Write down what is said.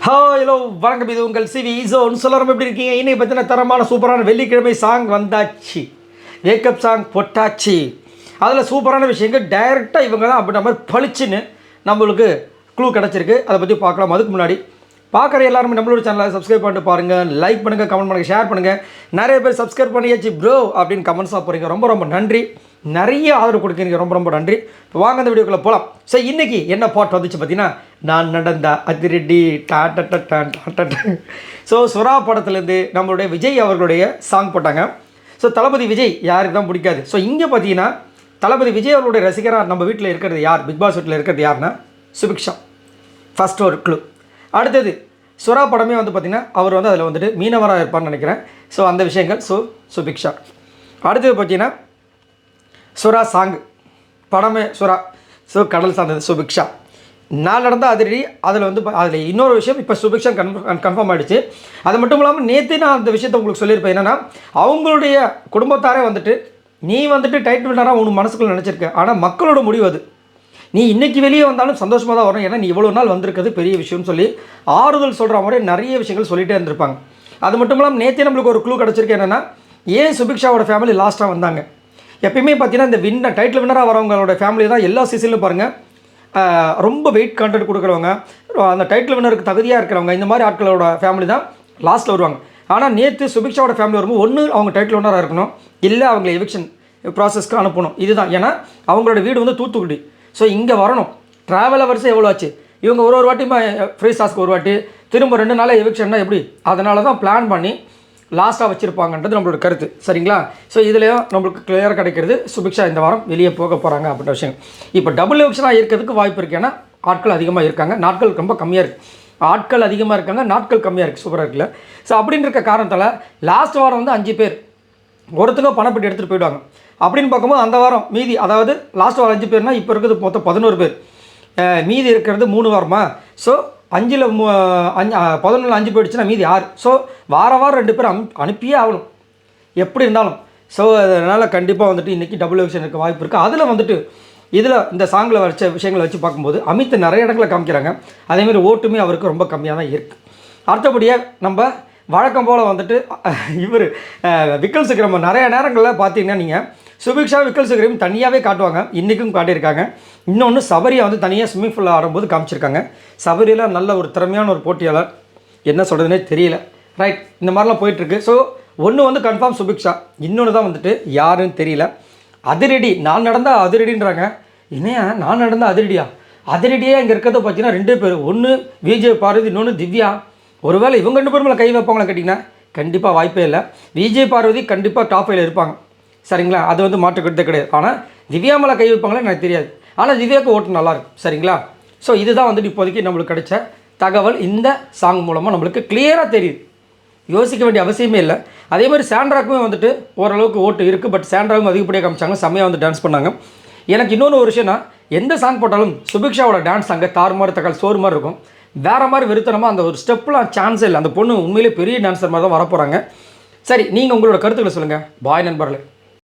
Hello வணக்கம், இது உங்கள் சிவி ஜோன். சொல்லணும் எப்படி இருக்கீங்க? இன்னைக்கு பார்த்தீங்கன்னா தரமான சூப்பரான வெள்ளிக்கிழமை சாங் வந்தாச்சு, வேக்கப் சாங் போட்டாச்சு. அதில் சூப்பரான விஷயங்கள் டைரெக்டாக இவங்க தான் அப்படின்ற மாதிரி பளிச்சுன்னு நம்மளுக்கு க்ளூ கிடச்சிருக்கு. அதை பற்றி பார்க்கலாம். அதுக்கு முன்னாடி பார்க்குற எல்லாருமே நம்மளோட சேனலை சப்ஸ்கிரைப் பண்ணிட்டு பாருங்கள், லைக் பண்ணுங்கள், கமெண்ட் பண்ணுங்கள், ஷேர் பண்ணுங்கள். நிறைய பேர் சப்ஸ்கிரைப் பண்ணியாச்சு ப்ரோ அப்படின்னு கமெண்ட்ஸாக போகிறீங்க, ரொம்ப ரொம்ப நன்றி. நிறைய ஆதரவு கொடுக்குறீங்க, ரொம்ப ரொம்ப நன்றி. இப்போ வாங்க அந்த வீடியோக்குள்ளே போகலாம். ஸோ இன்றைக்கி என்ன பாட்டு வந்துச்சு பார்த்தீங்கன்னா, நான் நடந்த அதிரடி டான். ஸோ சுறா படத்துலேருந்து நம்மளுடைய விஜய் அவர்களுடைய சாங் போட்டாங்க. ஸோ தளபதி விஜய் யாருக்கு தான் பிடிக்காது? ஸோ இங்கே பார்த்தீங்கன்னா தளபதி விஜய் அவர்களுடைய ரசிகராக நம்ம வீட்டில் இருக்கிறது யார், பிக் பாஸ் வீட்டில் இருக்கிறது யாருன்னா சுபிக்ஷா. ஃபஸ்ட் ஒரு க்ளூ. அடுத்தது சுறா படமே வந்து பார்த்திங்கன்னா அவர் வந்து அதில் வந்துட்டு மீனவராக இருப்பார்னு நினைக்கிறேன். ஸோ அந்த விஷயங்கள். ஸோ சுபிக்ஷா. அடுத்தது பார்த்தீங்கன்னா சுறா சாங் படமே சுறா. ஸோ கடல் சார்ந்தது சுபிக்ஷா. நான் நடந்த அதிரடி அதில் வந்து அதில் இன்னொரு விஷயம் இப்போ சுபிக்ஷா கன்ஃபார்ம் ஆகிடுச்சு. அது மட்டும் இல்லாமல் நேற்று நான் அந்த விஷயத்தை உங்களுக்கு சொல்லியிருப்பேன். என்னென்னா அவங்களுடைய குடும்பத்தாரே வந்துட்டு நீ வந்துட்டு டைட்டில் வின்னராக உனக்கு மனசுக்குள்ள நினச்சிருக்க, ஆனால் மக்களோட முடிவு அது. நீ இன்றைக்கி வெளியே வந்தாலும் சந்தோஷமாக தான் வரும், ஏன்னா நீ இவ்வளோ நாள் வந்திருக்கிறது பெரிய விஷயம்னு சொல்லி ஆறுதல் சொல்கிற மாதிரி நிறைய விஷயங்கள் சொல்லிகிட்டே இருந்திருப்பாங்க. அது மட்டும் இல்லாமல் நேற்றே நம்மளுக்கு ஒரு க்ளூ கிடச்சிருக்கு. என்னென்னா ஏன் சுபிக்ஷாவோட ஃபேமிலி லாஸ்ட்டாக வந்தாங்க. எப்பயுமே பார்த்தீங்கன்னா இந்த டைட்டில் வின்னராக வரவங்களோட ஃபேமிலி தான் எல்லா சீசன்லையும் பாருங்கள் ரொம்ப வெயிட் கண்டென்ட் கொடுக்குறவங்க, அந்த டைட்டில் வின்னருக்கு தகுதியாக இருக்கிறவங்க, இந்த மாதிரி ஆட்களோட ஃபேமிலி தான் லாஸ்ட்டில் வருவாங்க. ஆனால் நேற்று சுபிக்ஷாவோட ஃபேமிலி வரும்போது ஒன்று அவங்க டைட்டில் வின்னராக இருக்கணும், இல்லை அவங்களை எவிக்ஷன் ப்ராசஸ்க்கு அனுப்பணும். இதுதான். ஏன்னா அவங்களோட வீடு வந்து தூத்துக்குடி. ஸோ இங்கே வரணும். ட்ராவல் ஹவர்ஸ் எவ்வளோ ஆச்சு? இவங்க ஒரு வாட்டி ஃப்ரீ டாஸ்க்கு ஒரு வாட்டி, திரும்ப 2 நாள் எவிக்ஷன்னா எப்படி? அதனால தான் பிளான் பண்ணி லாஸ்ட்டாக வச்சுருப்பாங்கன்றது நம்மளோட கருத்து. சரிங்களா? ஸோ இதுலேயும் நம்மளுக்கு கிளியராக கிடைக்கிறது சுபிக்ஷா இந்த வாரம் வெளியே போக போகிறாங்க அப்படின்ற விஷயம். இப்போ டபுள் எவிக்ஷனாக இருக்கிறதுக்கு வாய்ப்பு இருக்குது. ஏன்னா ஆட்கள் அதிகமாக இருக்காங்க, நாட்கள் ரொம்ப கம்மியாக இருக்குது. ஆட்கள் அதிகமாக இருக்காங்க, நாட்கள் கம்மியாக இருக்குது. சூப்பராக இருக்குல்ல? ஸோ அப்படின்னு இருக்க காரணத்தால் லாஸ்ட் வாரம் வந்து 5 பேர் ஒருத்தங்க பணப்பட்டு எடுத்துகிட்டு போயிடுவாங்க. அப்படின்னு பார்க்கும்போது அந்த வாரம் மீதி, அதாவது லாஸ்ட் வாரம் 5 பேர்னால் இப்போ இருக்கிறது மொத்தம் 11 பேர், மீதி இருக்கிறது 3 வாரமா. ஸோ 5ல் 11 5 போயிடுச்சுன்னா மீதி 6. ஸோ வாரம் 2 பேர் அனுப்பியே ஆகணும் எப்படி இருந்தாலும். ஸோ அதனால் கண்டிப்பாக வந்துட்டு இன்றைக்கி டபுள் எவிக்ஷன் இருக்க வாய்ப்பு இருக்குது. அதில் வந்துட்டு இதில் இந்த சாங்கில் வச்ச விஷயங்களை வச்சு பார்க்கும்போது அமித் நிறைய இடங்களை காமிக்கிறாங்க. அதேமாதிரி ஓட்டுமே அவருக்கு ரொம்ப கம்மியாக தான் இருக்குது. அடுத்தபடியாக நம்ம வழக்கம் போல் வந்துட்டு இவர் விக்கல் சிக்கிரம் நிறைய நேரங்களில் பார்த்தீங்கன்னா நீங்கள் சுபிக்ஷா விக்கல் சிக்கிரம் தனியாகவே காட்டுவாங்க, இன்றைக்கும் காட்டியிருக்காங்க. இன்னொன்று சபரியை வந்து தனியாக ஸ்விம்மிங் பூலில் ஆடும்போது காமிச்சிருக்காங்க. சபரியில் நல்ல ஒரு திறமையான ஒரு போட்டியாளர், என்ன சொல்கிறதுனே தெரியல. ரைட், இந்த மாதிரிலாம் போயிட்டுருக்கு. ஸோ ஒன்று வந்து கன்ஃபார்ம் சுபிக்ஷா, இன்னொன்று தான் வந்துட்டு யாருன்னு தெரியல. அதிரடி நான் நடந்தால் அதிரடின்றாங்க. என்னையா நான் நடந்தால் அதிரடியா? அதிரடியாக இங்கே இருக்கிறத பார்த்தீங்கன்னா 2 பேர், ஒன்று விஜய் பார்வதி, இன்னொன்று திவ்யா. ஒருவேளை இவங்க 2 பேரும் கை வைப்பாங்களா கேட்டிங்கன்னா கண்டிப்பாக வாய்ப்பே இல்லை. விஜய் பார்வதி கண்டிப்பாக டாப் 5ல் இருப்பாங்க. சரிங்களா? அது வந்து மாற்றுக்கிட்டே கிடையாது. ஆனால் திவ்யா மேலே கை வைப்பாங்களே எனக்கு தெரியாது. ஆனால் திவ்யாவுக்கு ஓட்டு நல்லாயிருக்கும். சரிங்களா? ஸோ இதுதான் வந்துட்டு இப்போதைக்கு நம்மளுக்கு கிடைச்ச தகவல். இந்த சாங் மூலமாக நம்மளுக்கு கிளியராக தெரியுது, யோசிக்க வேண்டிய அவசியமே இல்லை. அதே மாதிரி சாண்ட்ராக்குமே வந்துட்டு ஓரளவுக்கு ஓட்டு இருக்குது. பட் சாண்ட்ராவும் அதிகப்படியாக காமிச்சாங்க, செம்மையாக வந்து டான்ஸ் பண்ணாங்க. எனக்கு இன்னொன்று ஒரு விஷயம்னா, எந்த சாங் போட்டாலும் சுபிக்ஷாவோட டான்ஸ் அங்கே தாறுமாறு தக்காளி சோறு மாதிரி இருக்கும். வேறு மாதிரி வெறுத்தனமாக அந்த ஒரு ஸ்டெப்லாம் சான்ஸே இல்லை. அந்த பொண்ணு உண்மையிலே பெரிய டான்ஸர் மாதிரி தான் வரப்போகிறாங்க. சரி, நீங்கள் உங்களோட கருத்துக்களை சொல்லுங்கள். பாய் நண்பர்களே.